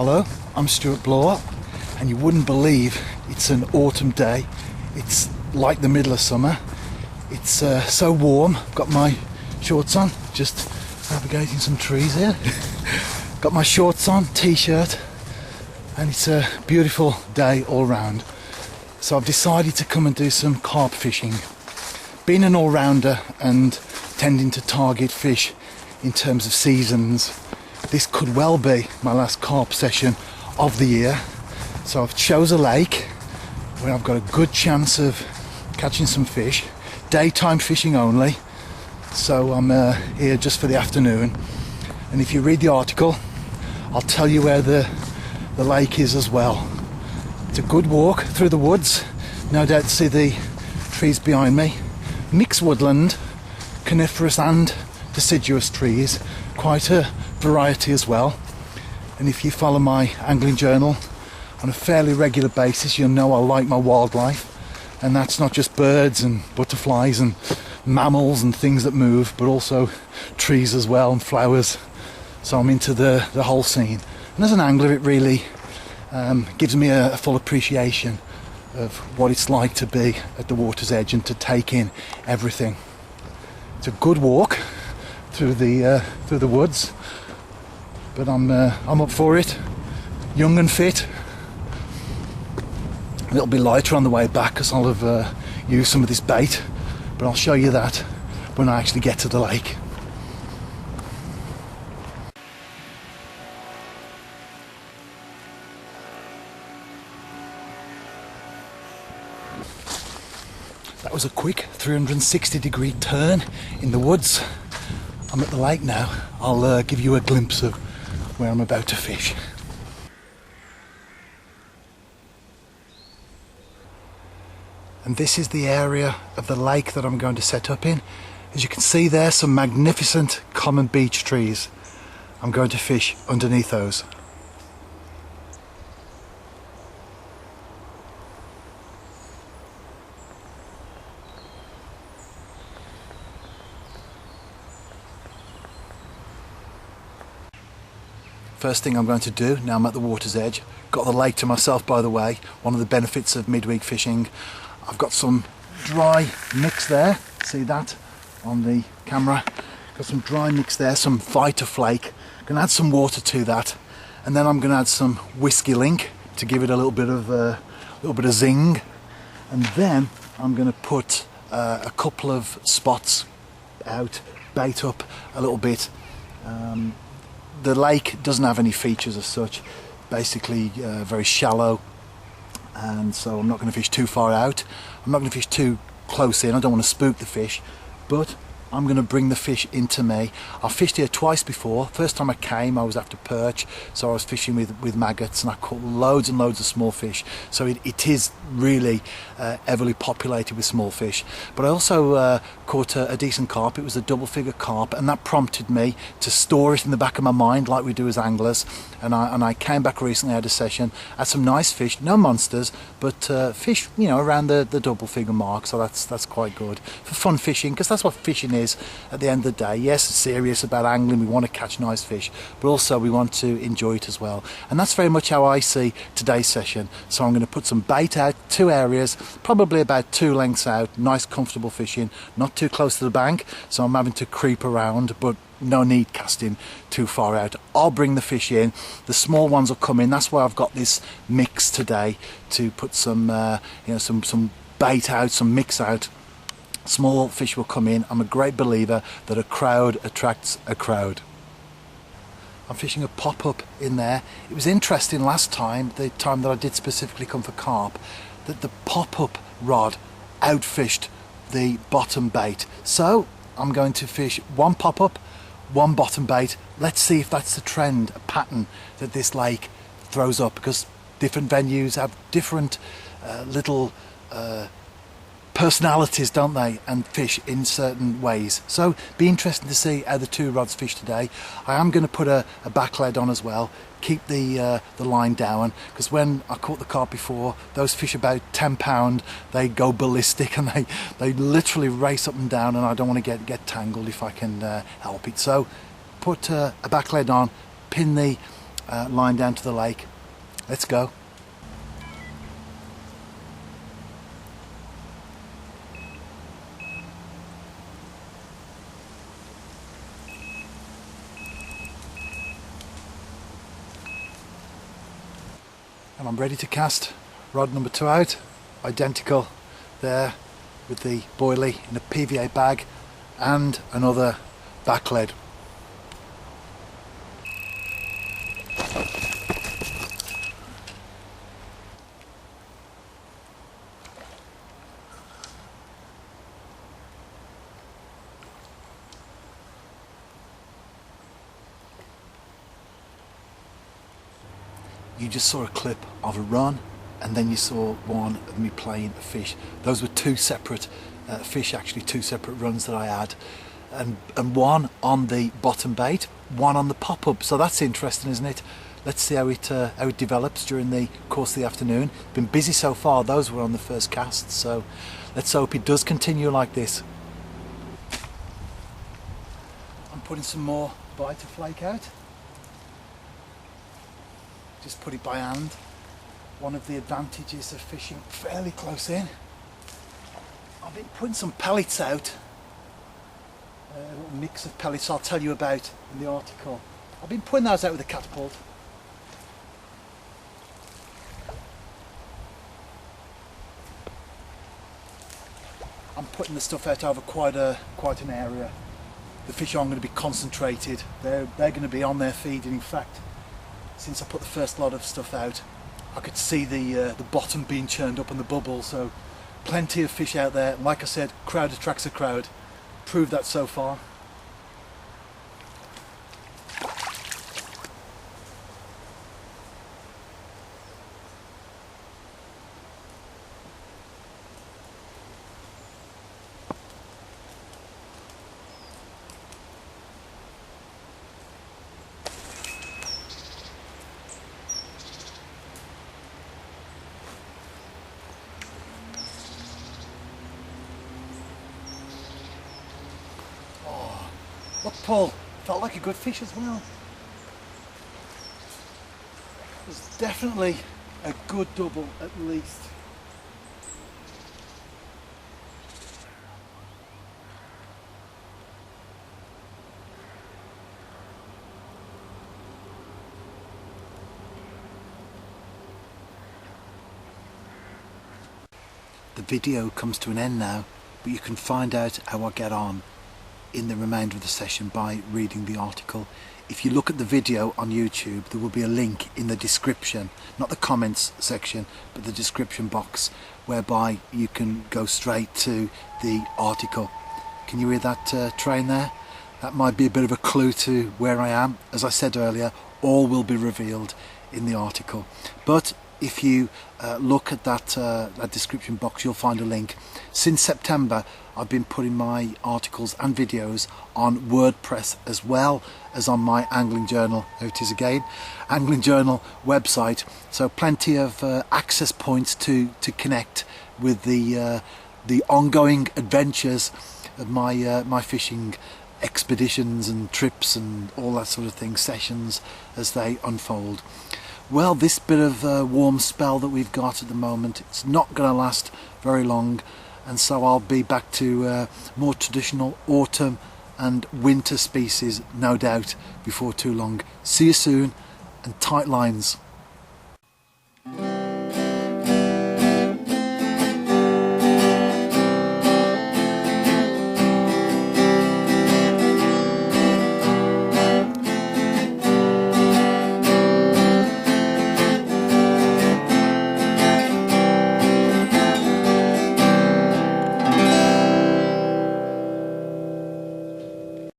Hello, I'm Stuart Blower, and you wouldn't believe it's an autumn day. It's like the middle of summer. It's so warm. I've got my shorts on, just navigating some trees here. Got my shorts on, t-shirt, and it's a beautiful day all round. So I've decided to come and do some carp fishing. Being an all-rounder and tending to target fish in terms of seasons, this could well be my last carp session of the year. So I've chose a lake where I've got a good chance of catching some fish. Daytime fishing only, so I'm here just for the afternoon. And if you read the article, I'll tell you where the lake is as well. It's a good walk through the woods. No doubt to see the trees behind me. Mixed woodland, coniferous and deciduous trees. Quite a variety as well. And if you follow my angling journal on a fairly regular basis, you'll know I like my wildlife. And that's not just birds and butterflies and mammals and things that move, but also trees as well and flowers. So I'm into the whole scene. And as an angler, it really gives me a full appreciation of what it's like to be at the water's edge and to take in everything. It's a good walk through the woods, but I'm up for it. Young and fit. It'll be lighter on the way back because I'll have used some of this bait, but I'll show you that when I actually get to the lake. That was a quick 360-degree turn in the woods. I'm at the lake now. I'll give you a glimpse of where I'm about to fish. And this is the area of the lake that I'm going to set up in. As you can see there, some magnificent common beech trees. I'm going to fish underneath those. First thing I'm going to do, now I'm at the water's edge, got the lake to myself by the way. One of the benefits of midweek fishing, I've got some dry mix there, see that on the camera? Got some dry mix there, some Vita Flake. I'm going to add some water to that, and then I'm going to add some whiskey link to give it a little bit of zing, and then I'm going to put a couple of spots out, bait up a little bit. The lake doesn't have any features as such, basically very shallow, and so I'm not going to fish too far out. I'm not going to fish too close in, I don't want to spook the fish, but I'm going to bring the fish into me. I've fished here twice before. First time I came I was after perch, so I was fishing with maggots, and I caught loads and loads of small fish. So it is really heavily populated with small fish. But I also caught a decent carp. It was a double figure carp, and that prompted me to store it in the back of my mind like we do as anglers. And I came back recently, had a session, had some nice fish, no monsters, but fish, you know, around the double figure mark. So that's quite good for fun fishing, because that's what fishing is at the end of the day. Yes, it's serious about angling, we want to catch nice fish, but also we want to enjoy it as well. And that's very much how I see today's session. So I'm going to put some bait out, 2 areas, probably about 2 lengths out, nice comfortable fishing, not too close to the bank, so I'm having to creep around, but no need casting too far out. I'll bring the fish in, the small ones will come in. That's why I've got this mix today, to put some some bait out, some mix out. Small fish will come in. I'm a great believer that a crowd attracts a crowd. I'm fishing a pop-up in there. It was interesting last time, the time that I did specifically come for carp, that the pop-up rod outfished the bottom bait. So I'm going to fish 1 pop-up, 1 bottom bait. Let's see if that's the trend, a pattern that this lake throws up, because different venues have different little personalities, don't they, and fish in certain ways. So be interesting to see how the 2 rods fish today. I am going to put a back lead on as well, keep the line down, because when I caught the carp before, those fish about 10 pound, they go ballistic and they literally race up and down, and I don't want to get tangled if I can help it. So put a back lead on, pin the line down to the lake. Let's go. And I'm ready to cast. Rod number 2 out, identical there with the boilie in a PVA bag and another back lead. You just saw a clip of a run, and then you saw one of me playing a fish. Those were 2 separate fish, actually 2 separate runs that I had, and one on the bottom bait, one on the pop-up. So that's interesting, isn't it? Let's see how it develops during the course of the afternoon. Been busy so far. Those were on the first cast, so let's hope it does continue like this. I'm putting some more bite to flake out. Just put it by hand. One of the advantages of fishing fairly close in. I've been putting some pellets out. A little mix of pellets I'll tell you about in the article. I've been putting those out with a catapult. I'm putting the stuff out over quite an area. The fish aren't going to be concentrated. They're going to be on their feed, and in fact, since I put the first lot of stuff out, I could see the bottom being churned up and the bubbles, so plenty of fish out there. Like I said, crowd attracts a crowd. Proved that so far. Look, Paul, felt like a good fish as well. It was definitely a good double at least. The video comes to an end now, but you can find out how I get on in the remainder of the session by reading the article. If you look at the video on YouTube, there will be a link in the description, not the comments section, but the description box, whereby you can go straight to the article. Can you hear that train there? That might be a bit of a clue to where I am. As I said earlier, all will be revealed in the article. But if you look at that description box, you'll find a link. Since September, I've been putting my articles and videos on WordPress as well as on my Angling Journal, there it is again, Angling Journal website. So plenty of access points to connect with the ongoing adventures of my fishing expeditions and trips and all that sort of thing, sessions as they unfold. Well, this bit of warm spell that we've got at the moment, it's not going to last very long, and so I'll be back to more traditional autumn and winter species, no doubt, before too long. See you soon, and tight lines.